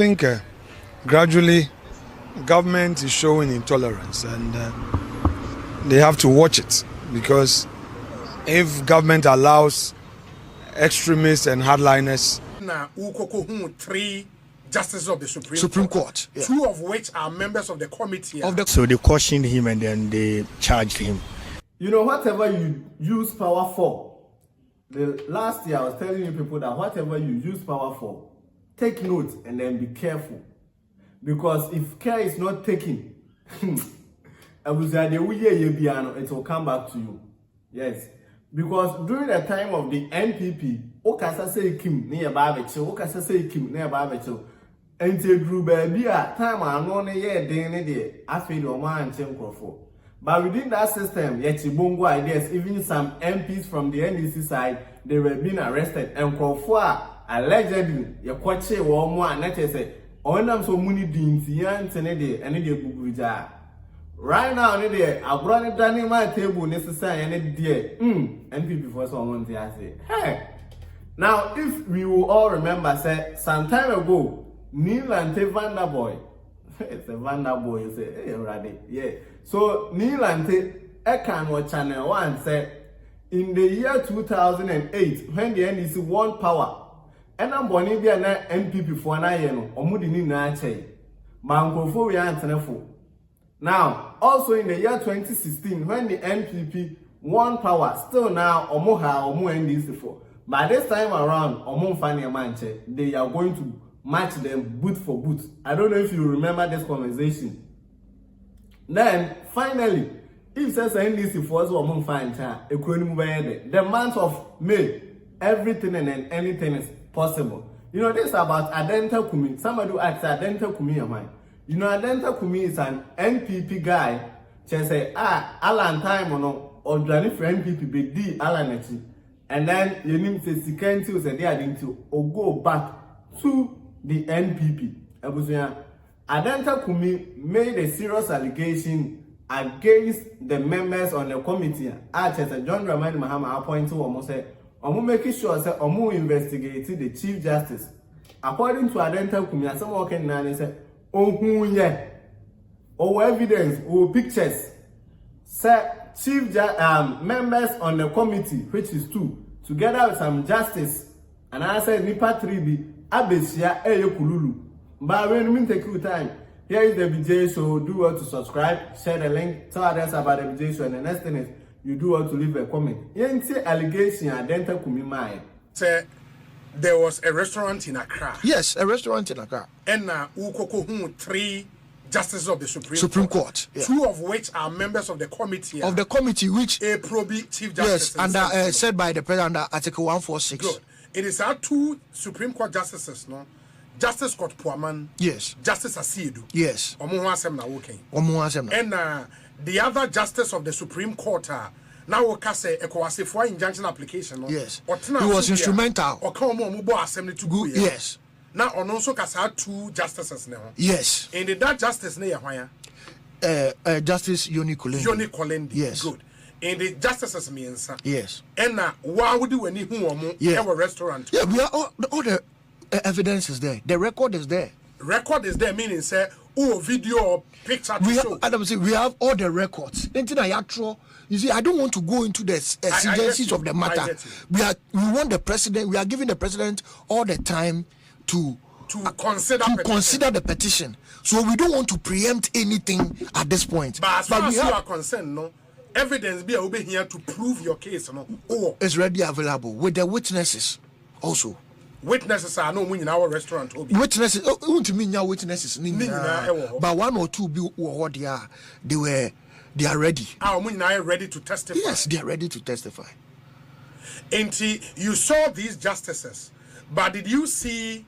think gradually government is showing intolerance, and they have to watch it, because if government allows extremists and hardliners. Now, three justices of the Supreme Court, yeah. Two of which are members of the committee. So they cautioned him and then they charged him. You know, whatever you use power for, the last year I was telling you people that whatever you use power for, take note and then be careful. Because if care is not taken, it will come back to you. Yes. Because during the time of the NPP, Okasa say Kim near Barbecho, Okasa say Kim near Barbecho, and they grew baby at time I know a year, day, Afenyo and Chenkrofo. But within that system, yet Chibongo ideas, even some MPs from the NDC side, they were being arrested. And Krofo allegedly, your kwache or more, and let's say, on them so many deans, young Tenede, and they buja. Right now, I brought it down in my table necessary and it dear. NPP for someone to say, hey. Now, if we will all remember, say, some time ago, Neil and Vanderboy, it's a Vanderboy, you say, hey, already, yeah. So, Neil and Ekan or Channel 1 said, in the year 2008, when the NDC won power, and I'm born in the NPP for an year, or Mudini Nache, Banko we are now, also in the year 2016, when the NPP won power, still now, Omoha, Omo NDC for. By this time around, Omo Fani Manche, they are going to match them boot for boot. I don't know if you remember this conversation. Then, finally, if says NDC for us, Omo Fani, the month of May, everything and anything is possible. You know, this is about Adenta Kumi. Somebody who asks Adenta Kumi, am I? You know, Adenta Kumi is an NPP guy. She say, Alan time or Johnny for NPP be D Alan. And then you need to see Kentil say they are going to go back to the NPP. Adenta Kumi made a serious allegation against the members on the committee. John Dramani Mahama appointed almost said, making sure say investigate the Chief Justice. According to Adenta Kumi, someone can say, yeah, or evidence or pictures. Say chief members on the committee, which is two, together with some justice, and I said Nipa 3B, Abesia Kululu. But when we take you time, here is the BJ show. Do well to subscribe, share the link, tell others about the BJ show, and the next thing is you do well to leave a comment. Yenti allegation Adenta Kumi mai. Say there was a restaurant in Accra. Yes, a restaurant in Accra. And three justices of the Supreme Court. Yeah. Two of which are members of the committee. Of the committee, which a probably Chief Justice. Yes, and said by the President under Article 146. Good. It is our two Supreme Court justices, no? Justice Scott Puaman. Yes. Justice Asiedu. Yes. And the other justice of the Supreme Court now we can say a for injunction application. No? Yes. He was instrumental. Or come on, assembly to go. Yes. Now on also had two justices now. Yes. And that justice near where? Justice Yoni Kolendi. Yes. Good. And the justices means. Yes. And now why would you any who have a restaurant? Yeah, we are all the evidence is there. The record is there. Record is there, meaning say video or picture to show. Adam say we have all the records. You see, I don't want to go into the exigencies of the matter. We want the president. We are giving the president all the time to consider the petition. So we don't want to preempt anything at this point. But as far as you are concerned, no evidence be over here to prove your case, no. It's readily available with the witnesses also. Witnesses are no in our restaurant. Witnesses, witnesses, but one or two be what they are. They are ready. Are ready to testify. Yes, they are ready to testify. And you saw these justices, but did you see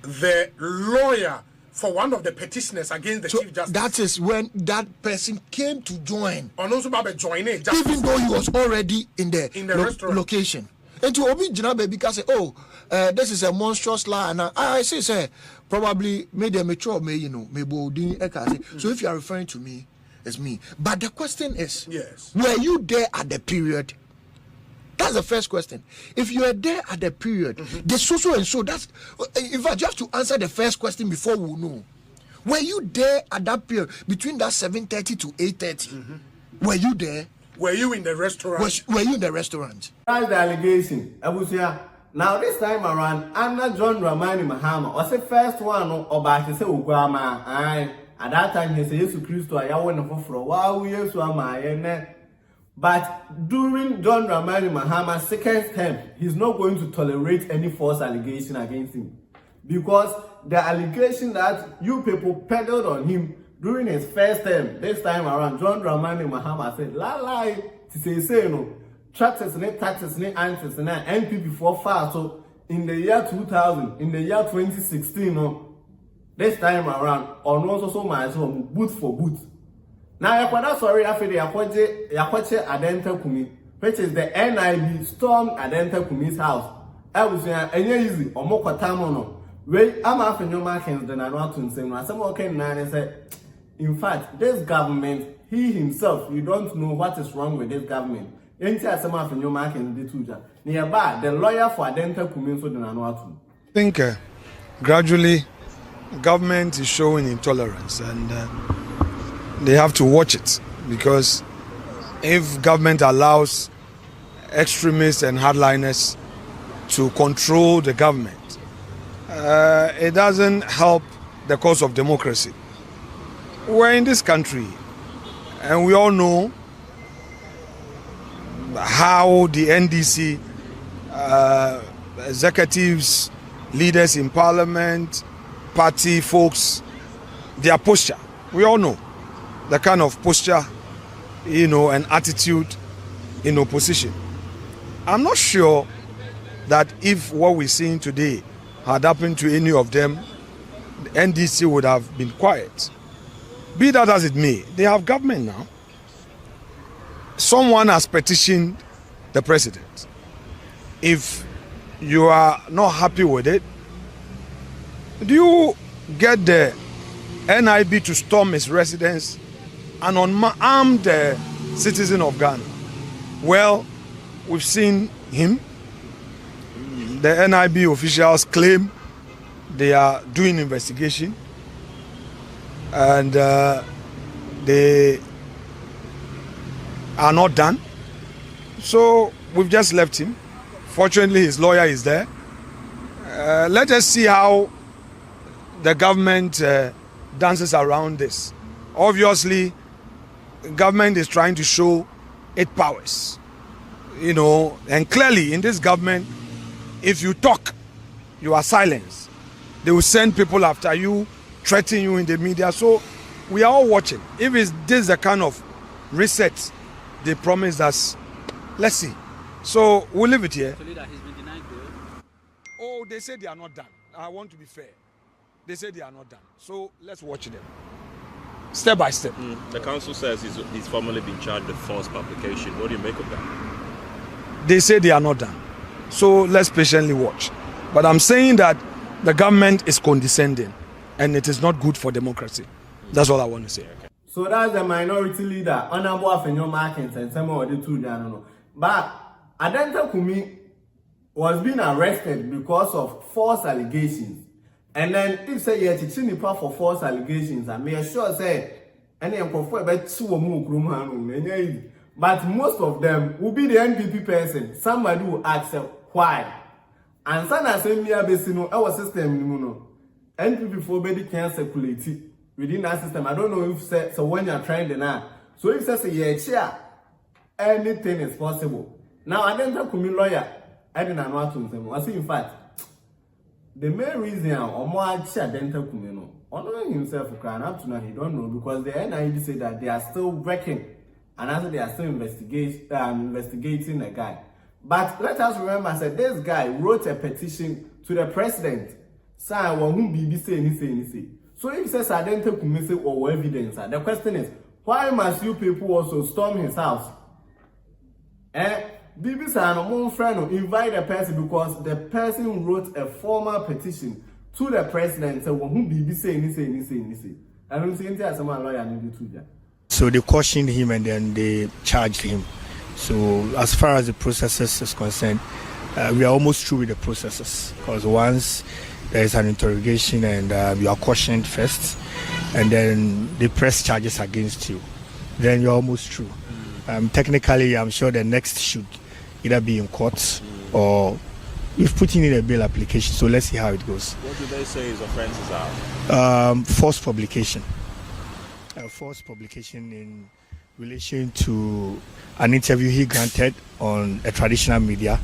the lawyer for one of the petitioners against the Chief Justice? That is when that person came to join. And also join it, even though he was already in the location. And to Obi Jinabe because this is a monstrous lie, and I say probably maybe a mature so if you are referring to me, it's me. But the question is, yes, were you there at the period That's the first question. If you are there at the period, the so and so, that's in fact you have to answer the first question before we know. Were you there at that period between that 7:30 to 8:30? Were you there? Were you in the restaurant? Were you in the restaurant? That's the allegation. Now this time around, I'm not John Dramani Mahama. Was the first one about to say Ugama. At that time he said Jesus Christ I want for a while years to my. But during John Dramani Mahama's second term, he's not going to tolerate any false allegation against him. Because the allegation that you people peddled on him during his first term, this time around, John Dramani Mahama said, lie, to say no, taxes, answers, and NPP for far. So in the year 2000, in the year 2016, no, this time around, on also my home, boot for boot. Now, sorry, after the Yakwache Adenta Kumi, which is the NIB stormed Adenta Kumi's house. I was saying, easy, or more Tamono. Well, I'm Afenyo Markin than I want to say. Some okay, and said, in fact, this government, he himself, you don't know what is wrong with this government. Ain't some Afenyo Markin the tuja. Nearby, the lawyer for Adenta Kumi so than I want to. I think gradually, government is showing intolerance, and they have to watch it, because if government allows extremists and hardliners to control the government, it doesn't help the cause of democracy. We're in this country, and we all know how the NDC executives, leaders in parliament, party folks, their posture. We all know the kind of posture, and attitude in opposition. I'm not sure that if what we're seeing today had happened to any of them, the NDC would have been quiet. Be that as it may, they have government now. Someone has petitioned the president. If you are not happy with it, do you get the NIB to storm his residence and unarm the citizen of Ghana? Well, we've seen him. The NIB officials claim they are doing investigation, and they are not done. So we've just left him. Fortunately, his lawyer is there. Let us see how the government dances around this. Obviously, government is trying to show its powers, and clearly in this government, if you talk, you are silenced. They will send people after you, threaten you in the media. So we are all watching. If this is the kind of reset they promised us, let's see. So we'll leave it here. He's been denied bail. Oh, they say they are not done. I want to be fair. They say they are not done. So let's watch them. Step by step. The council says he's formally been charged with false publication. What do you make of that? They say they are not done. So let's patiently watch. But I'm saying that the government is condescending, and it is not good for democracy. That's all I want to say. So that's the minority leader, Honorable Afenyo Markin, and some of the two. But Adenta Kumi was being arrested because of false allegations. And then if say you have for false allegations, I may sure say any about two. But most of them will be the NPP person. Somebody will ask why. And sana say me abesino our system NPP for body can circulate within that system. I don't know if say so when you're trying to now. So if say yeah, anything is possible. Now I didn't come lawyer. I didn't know to I see in fact the main reason or more Denta Kumino, honoring himself for crying up to now, he don't know because the NID say that they are still working and after they are still investigating the guy. But let us remember, I said this guy wrote a petition to the president saying, well, whom BBC say. So if he says I didn't take Kumisi or evidence, the question is, why must you people also storm his house? BBC and one friend invite the person because the person wrote a formal petition to the president saying, well, whom BBC say. I don't see anything as a lawyer need to do that. So they cautioned him and then they charged him. So as far as the processes is concerned, we are almost through with the processes, because once there is an interrogation and you are cautioned first, and then they press charges against you, then you're almost through. Technically, I'm sure the next should either be in court or we've put in a bail application, so let's see how it goes. What do they say his offences are? False publication. False publication in relation to an interview he granted on a traditional media,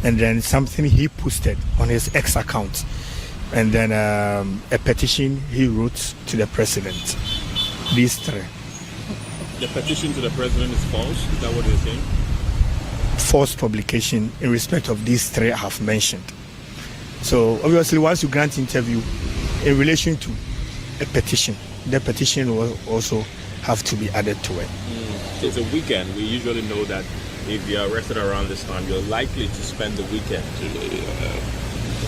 and then something he posted on his X account, and then a petition he wrote to the president. These three. The petition to the president is false? Is that what you're saying? False publication in respect of these three I have mentioned. So obviously, once you grant interview in relation to a petition, the petition will also have to be added to it. It's a weekend. We usually know that if you're arrested around this time, you're likely to spend the weekend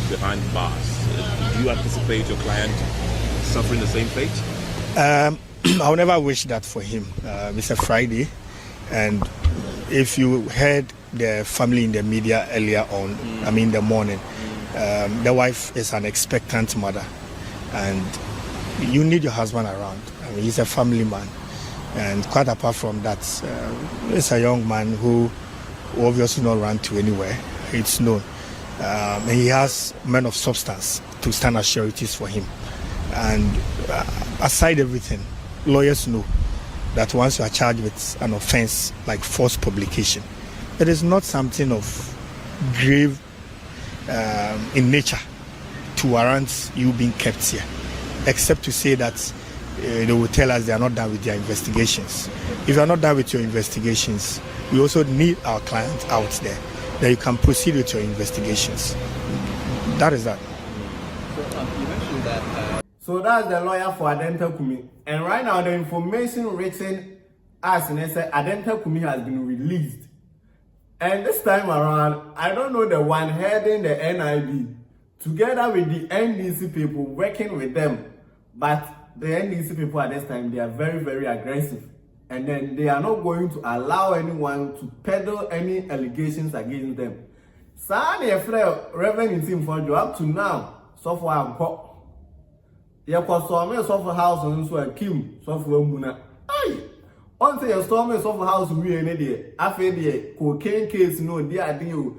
behind bars. Do you anticipate your client suffering the same fate? I'll never wish that for him. It's a Friday, and if you heard the family in the media earlier on, in the morning, the wife is an expectant mother, and you need your husband around. He's a family man, and quite apart from that, he's a young man who obviously not run to anywhere. It's known. He has men of substance to stand as sureties for him, and aside everything, lawyers know that once you are charged with an offense like false publication, it is not something of grave in nature to warrant you being kept here, except to say that they will tell us they are not done with their investigations. If you are not done with your investigations, we also need our clients out there, that you can proceed with your investigations. That is that. You mentioned that. So that's the lawyer for Adenta Kumi. And right now, the information written as in said Adenta Kumi has been released. And this time around, I don't know the one heading the NIB, together with the NDC people working with them. But the NDC people at this time, they are very, very aggressive. And then they are not going to allow anyone to peddle any allegations against them. Sani Reverend team for you up to now, so far I'm caught. You can storm a soft house and so a Kim, software Muna. Aye, until you storm a soft house, we any day. After the cocaine case, no dear deal.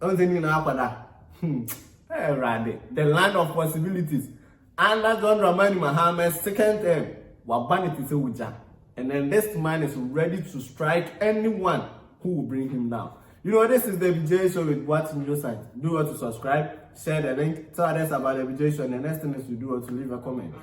Until in Apada. The land of possibilities. And that's John Ramani Mahama's second term. Wabanity Sewuja. And then this man is ready to strike anyone who will bring him down. You know, this is the BJ Show with What's New Site. Do what to subscribe, share the link, tell others about the BJ Show, and the next thing is to do what to leave a comment.